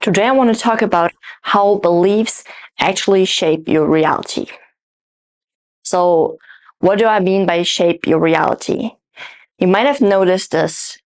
Today I want to talk about how beliefs actually shape your reality. So, what do I mean by shape your reality? You might have noticed this.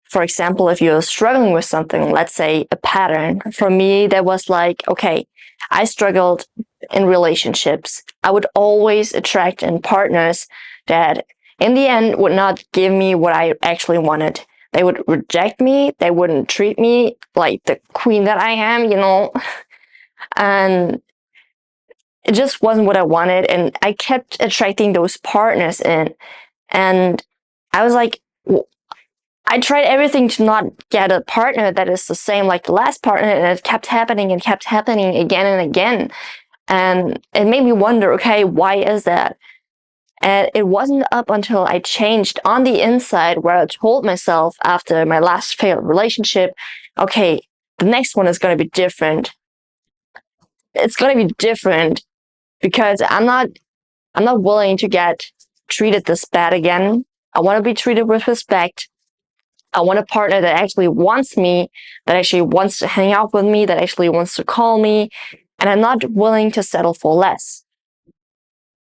For example, if you're struggling with something, let's say a pattern. For me, that was like, okay, I struggled in relationships. I would always attract in partners that in the end would not give me what I actually wanted. They would reject me. They wouldn't treat me like the queen that I am. And it just wasn't what I wanted. And I kept attracting those partners in. And I was like, I tried everything to not get a partner that is the same like the last partner, and it kept happening and kept happening again and again. And it made me wonder, okay, why is that? And it wasn't up until I changed on the inside where I told myself after my last failed relationship, okay, the next one is going to be different. It's going to be different because I'm not willing to get treated this bad again. I want to be treated with respect. I want a partner that actually wants me, that actually wants to hang out with me, that actually wants to call me, and I'm not willing to settle for less.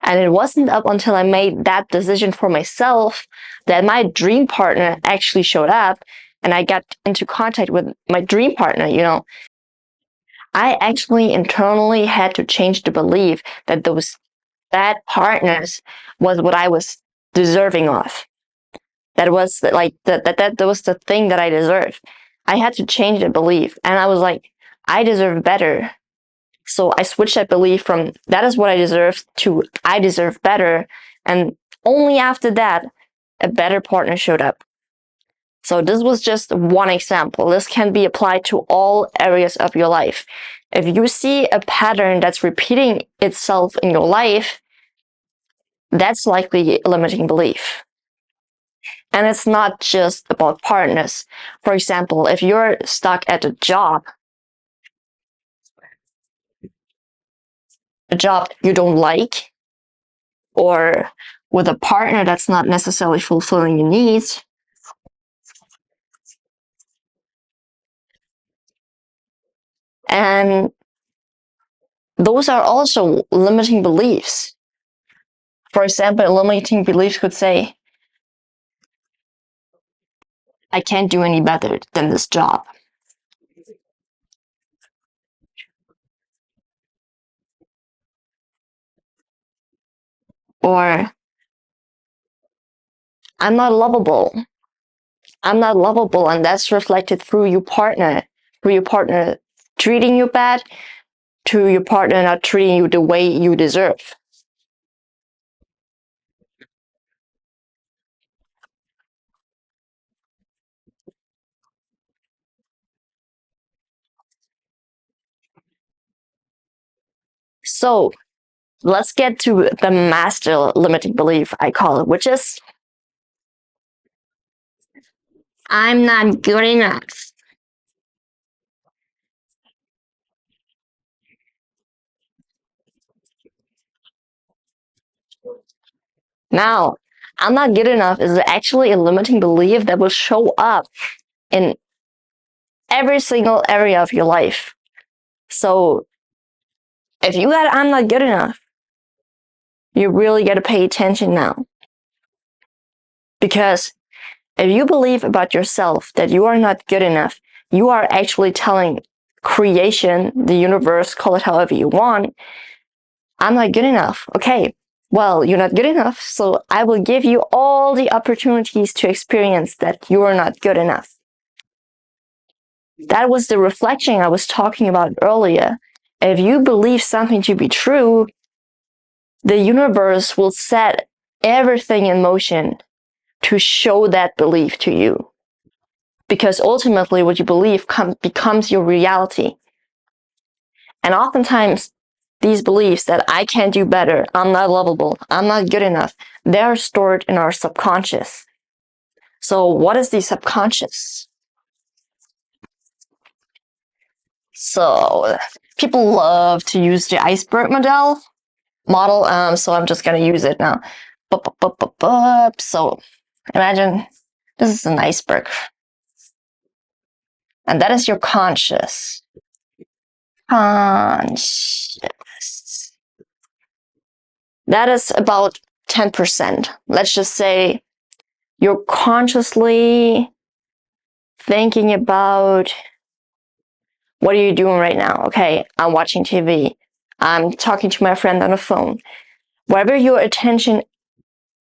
And it wasn't up until I made that decision for myself that my dream partner actually showed up and I got into contact with my dream partner. I actually internally had to change the belief that those bad partners was what I was deserving of. That was like that was the thing that I deserved. I had to change the belief, and I was like, I deserve better. So I switched that belief from that is what I deserve to I deserve better, and only after that, a better partner showed up. So this was just one example. This can be applied to all areas of your life. If you see a pattern that's repeating itself in your life, that's likely a limiting belief. And it's not just about partners. For example, if you're stuck at a job you don't like, or with a partner that's not necessarily fulfilling your needs, and those are also limiting beliefs. For example, a limiting belief could say, I can't do any better than this job. Or, I'm not lovable. I'm not lovable, and that's reflected through your partner treating you bad, to your partner not treating you the way you deserve. So let's get to the master limiting belief, I call it, which is, I'm not good enough. Now, I'm not good enough is actually a limiting belief that will show up in every single area of your life. So if you got I'm not good enough, you really got to pay attention now. Because if you believe about yourself that you are not good enough, you are actually telling creation, the universe, call it however you want, I'm not good enough. Okay, well, you're not good enough, so I will give you all the opportunities to experience that you are not good enough. That was the reflection I was talking about earlier. If you believe something to be true, the universe will set everything in motion to show that belief to you. Because ultimately, what you believe becomes your reality. And oftentimes, these beliefs that I can't do better, I'm not lovable, I'm not good enough, they're stored in our subconscious. So what is the subconscious? So people love to use the iceberg model, so I'm just going to use it now. So imagine this is an iceberg. And that is your conscious. Conscious. That is about 10%. Let's just say you're consciously thinking about what are you doing right now? Okay, I'm watching TV. I'm talking to my friend on the phone. Wherever your attention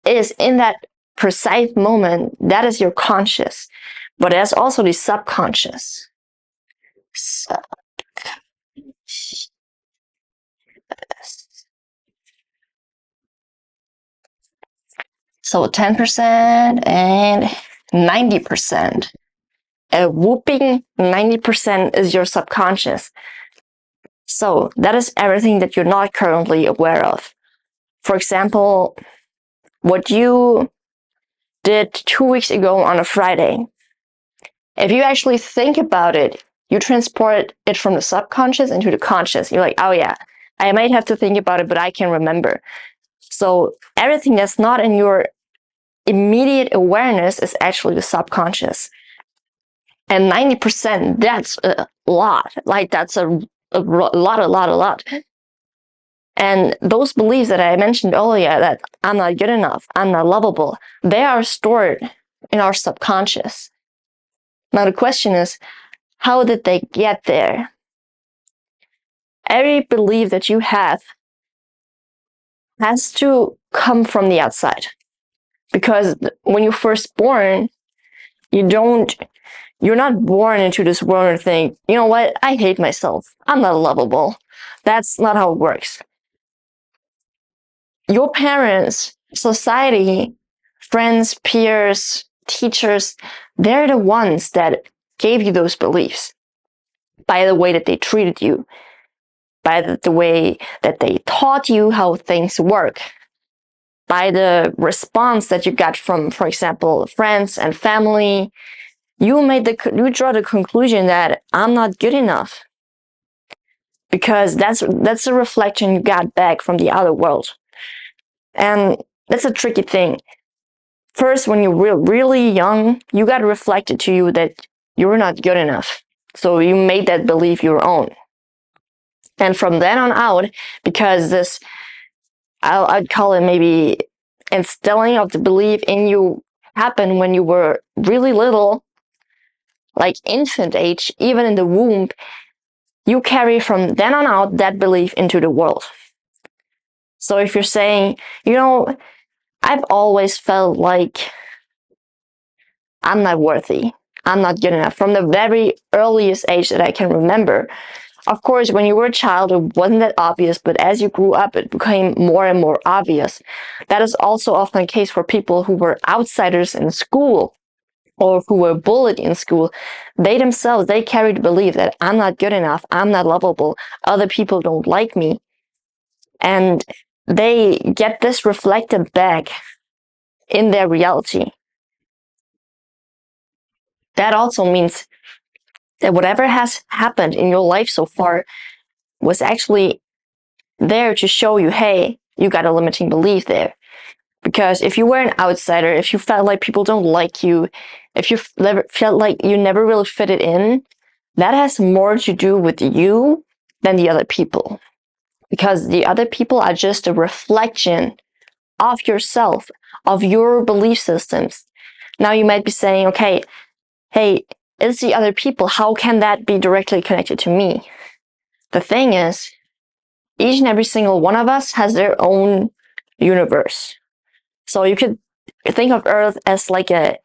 is in that precise moment, that is your conscious. But there's also the subconscious. So 10% and 90%. A whooping 90% is your subconscious. So that is everything that you're not currently aware of. For example, what you did 2 weeks ago on a Friday. If you actually think about it, you transport it from the subconscious into the conscious. You're like, oh yeah, I might have to think about it, but I can remember. So everything that's not in your immediate awareness is actually the subconscious. And 90%, that's a lot. Like that's a lot. And those beliefs that I mentioned earlier, that I'm not good enough, I'm not lovable, they are stored in our subconscious. Now the question is, how did they get there? Every belief that you have has to come from the outside. Because when you're first born, you're not born into this world and think, you know what, I hate myself, I'm not lovable. That's not how it works. Your parents, society, friends, peers, teachers, they're the ones that gave you those beliefs by the way that they treated you, by the way that they taught you how things work, by the response that you got from, for example, friends and family. You draw the conclusion that I'm not good enough because that's a reflection you got back from the outer world. And that's a tricky thing. First, when you're really young, you got reflected to you that you're not good enough. So you made that belief your own. And from then on out, because this, I'd call it maybe instilling of the belief in you happened when you were really little, like infant age, even in the womb, you carry from then on out that belief into the world. So if you're saying, you know, I've always felt like I'm not worthy, I'm not good enough, from the very earliest age that I can remember. Of course, when you were a child, it wasn't that obvious, but as you grew up, it became more and more obvious. That is also often the case for people who were outsiders in school or who were bullied in school. They themselves, they carry the belief that I'm not good enough, I'm not lovable, other people don't like me. And they get this reflected back in their reality. That also means that whatever has happened in your life so far was actually there to show you, hey, you got a limiting belief there. Because if you were an outsider, if you felt like people don't like you, if you felt like you never really fitted in, that has more to do with you than the other people. Because the other people are just a reflection of yourself, of your belief systems. Now you might be saying, okay, hey, it's the other people. How can that be directly connected to me? The thing is, each and every single one of us has their own universe. So you could think of Earth as like a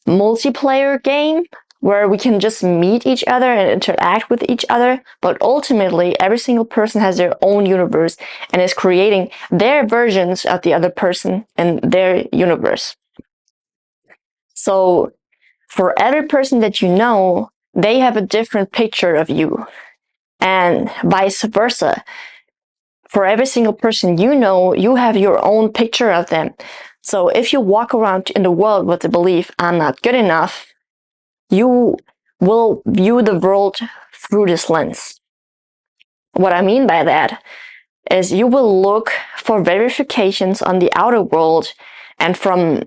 multiplayer game where we can just meet each other and interact with each other. But ultimately, every single person has their own universe and is creating their versions of the other person and their universe. So for every person that you know, they have a different picture of you, and vice versa. For every single person you know, you have your own picture of them. So if you walk around in the world with the belief, I'm not good enough, you will view the world through this lens. What I mean by that is you will look for verifications on the outer world and from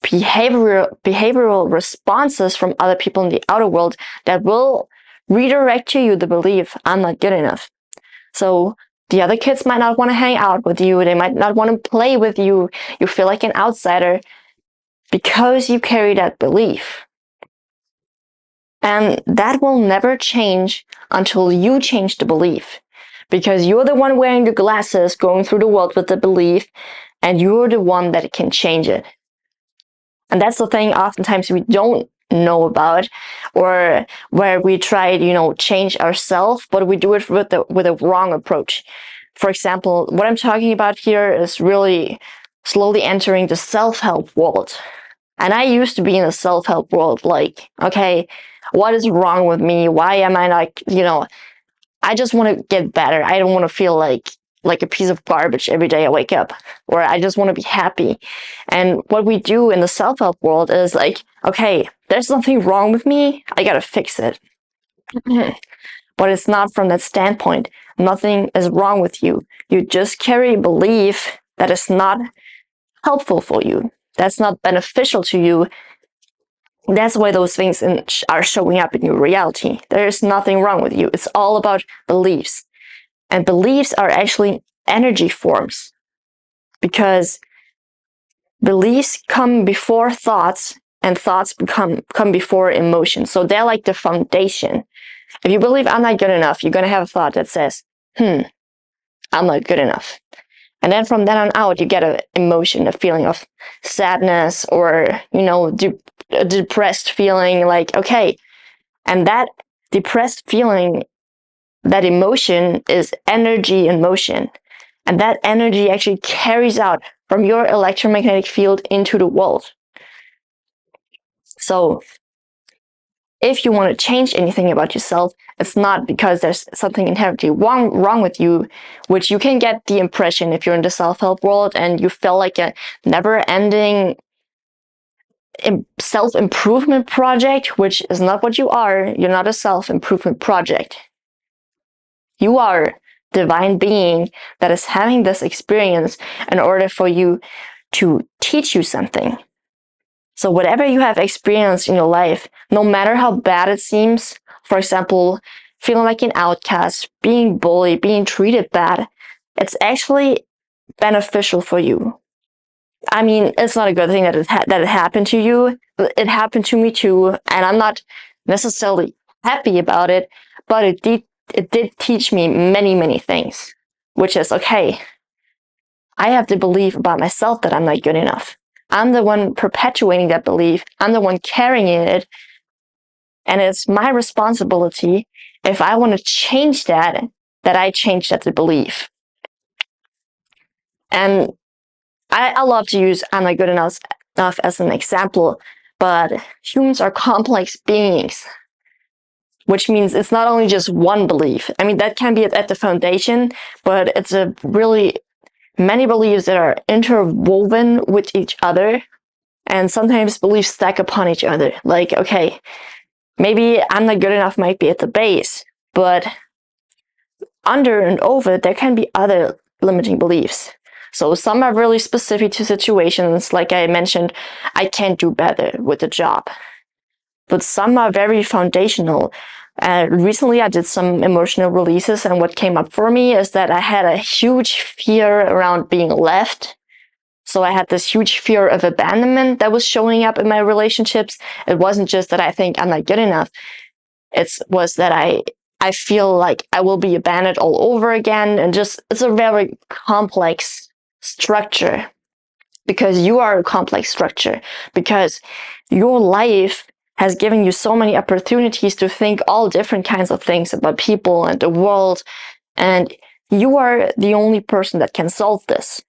behavioral responses from other people in the outer world that will redirect to you the belief, I'm not good enough. So the other kids might not want to hang out with you. They might not want to play with you. You feel like an outsider because you carry that belief. And that will never change until you change the belief. Because you're the one wearing the glasses, going through the world with the belief, and you're the one that can change it. And that's the thing oftentimes we don't know about, or where we try to, change ourselves, but we do it with a wrong approach. For example, what I'm talking about here is really slowly entering the self-help world. And I used to be in the self-help world, like, okay, what is wrong with me? Why am I not, I just want to get better. I don't want to feel like a piece of garbage every day I wake up, or I just want to be happy. And what we do in the self-help world is like, okay, there's something wrong with me. I got to fix it. But it's not from that standpoint. Nothing is wrong with you. You just carry a belief that is not helpful for you. That's not beneficial to you. That's why those things are showing up in your reality. There's nothing wrong with you. It's all about beliefs. And beliefs are actually energy forms, because beliefs come before thoughts, and thoughts come before emotions. So they're like the foundation. If you believe I'm not good enough, you're going to have a thought that says, I'm not good enough. And then from then on out, you get an emotion, a feeling of sadness, or, a depressed feeling, like, okay. And that depressed feeling, that emotion is energy in motion. And that energy actually carries out from your electromagnetic field into the world. So if you want to change anything about yourself, it's not because there's something inherently wrong with you, which you can get the impression if you're in the self-help world and you feel like a never-ending self-improvement project, which is not what you are. You're not a self-improvement project. You are divine being that is having this experience in order for you to teach you something. So whatever you have experienced in your life, no matter how bad it seems, for example, feeling like an outcast, being bullied, being treated bad, it's actually beneficial for you. I mean, it's not a good thing that it happened to you. It happened to me too, and I'm not necessarily happy about it, but it did teach me many, many things, which is, okay, I have to believe about myself that I'm not good enough. I'm the one perpetuating that belief. I'm the one carrying it. And it's my responsibility, if I want to change that I change that belief. And I love to use I'm not good enough as an example, but humans are complex beings, which means it's not only just one belief. I mean, that can be at the foundation, but it's a really many beliefs that are interwoven with each other. And sometimes beliefs stack upon each other. Like, okay, maybe I'm not good enough might be at the base, but under and over, there can be other limiting beliefs. So some are really specific to situations. Like I mentioned, I can't do better with the job. But some are very foundational. Recently, I did some emotional releases, and what came up for me is that I had a huge fear around being left. So I had this huge fear of abandonment that was showing up in my relationships. It wasn't just that I think I'm not good enough. It was that I feel like I will be abandoned all over again. And just, it's a very complex structure, because you are a complex structure, because your life has given you so many opportunities to think all different kinds of things about people and the world. And you are the only person that can solve this,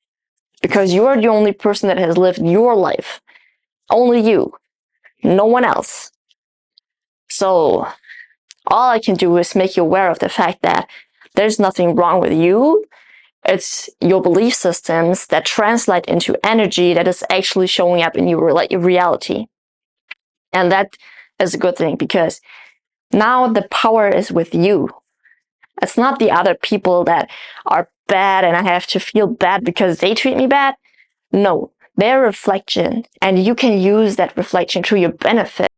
because you are the only person that has lived your life. Only you, no one else. So all I can do is make you aware of the fact that there's nothing wrong with you. It's your belief systems that translate into energy that is actually showing up in your reality. And that is a good thing, because now the power is with you. It's not the other people that are bad and I have to feel bad because they treat me bad. No, they're a reflection, and you can use that reflection to your benefit.